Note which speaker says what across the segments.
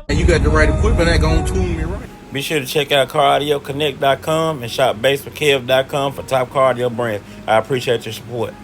Speaker 1: And you got the right equipment that gonna tune me right.
Speaker 2: Be sure to check out caraudioConnect.com and shop BASSWITHKEV.com for top car audio brands. I appreciate your support.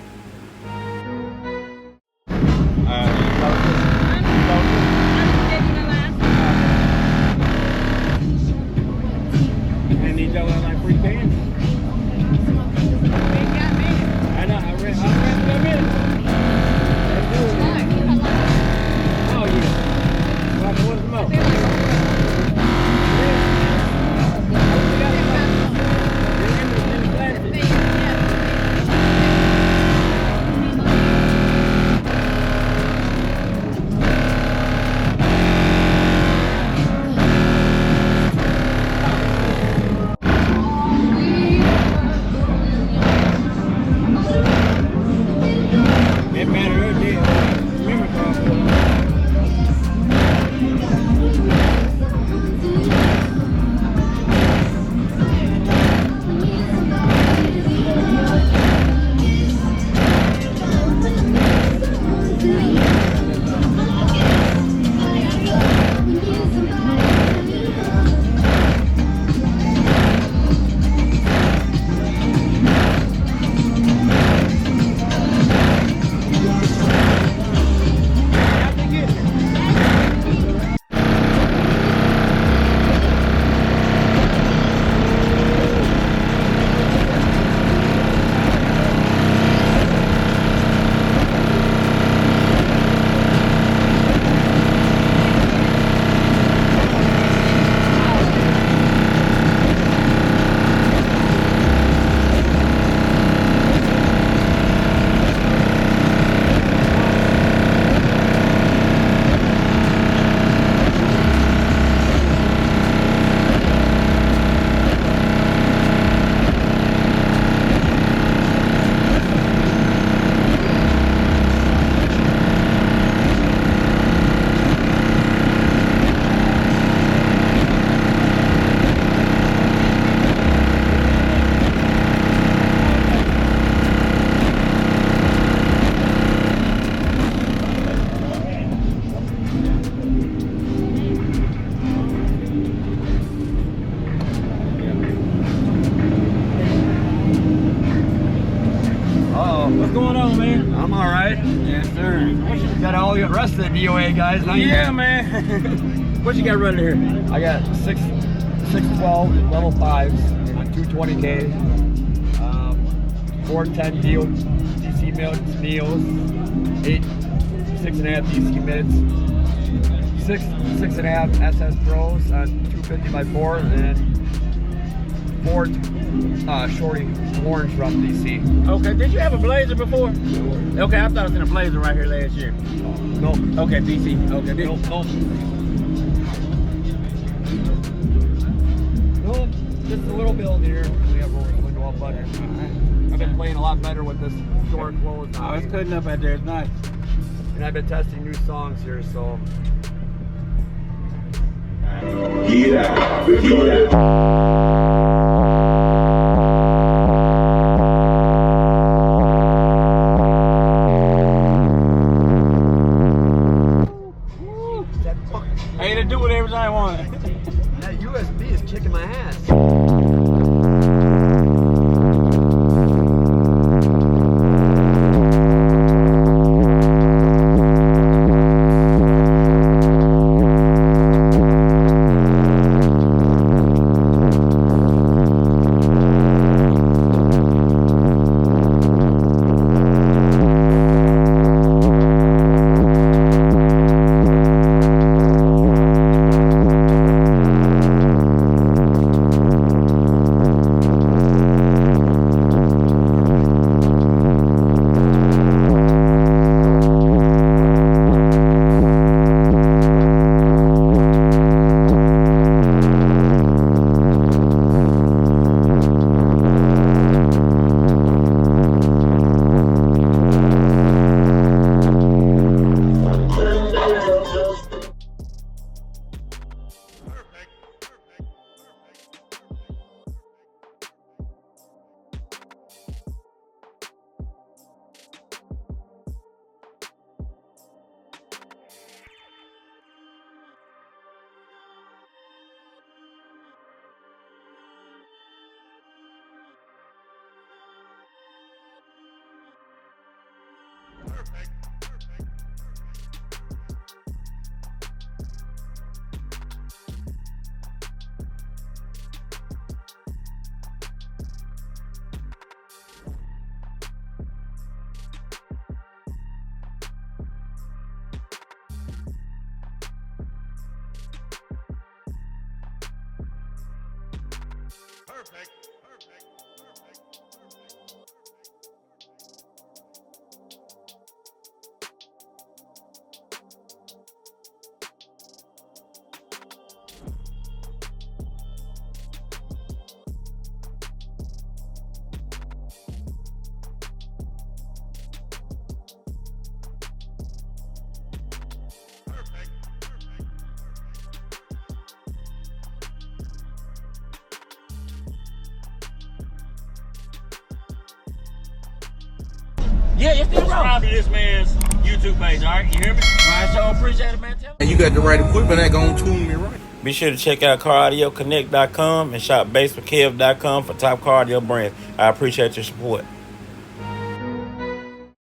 Speaker 3: The DOA guys.
Speaker 4: Yeah, man. What you got running here?
Speaker 3: I got 612 level 5s on 220K, 410 DC meals, 6.5 DC mids, 6.5 SS Pros on 250x4, and 4 shorty horns from DC.
Speaker 4: Okay, did you have a Blazer before? Okay, I thought I was in a Blazer right here last year.
Speaker 3: No.
Speaker 4: Okay, DC. Okay,
Speaker 3: no. No, just a little build here. We have rolling window up button. I've been playing a lot better with this door closed.
Speaker 4: Oh, it's cutting up out there. It's nice.
Speaker 3: And I've been testing new songs here, so.
Speaker 5: Get out. Get out.
Speaker 4: Do whatever I want.
Speaker 3: That USB is kicking my ass.
Speaker 4: Yeah, it's still
Speaker 6: Subscribe
Speaker 4: rolling.
Speaker 6: to this man's YouTube page, all right? You hear me?
Speaker 4: I sure appreciate it, man. Tell me.
Speaker 1: And you got the right equipment that gonna tune me right.
Speaker 2: Be sure to check out CarAudioConnect.com and shop BASSWITHKEV.com for top car audio brands. I appreciate your support.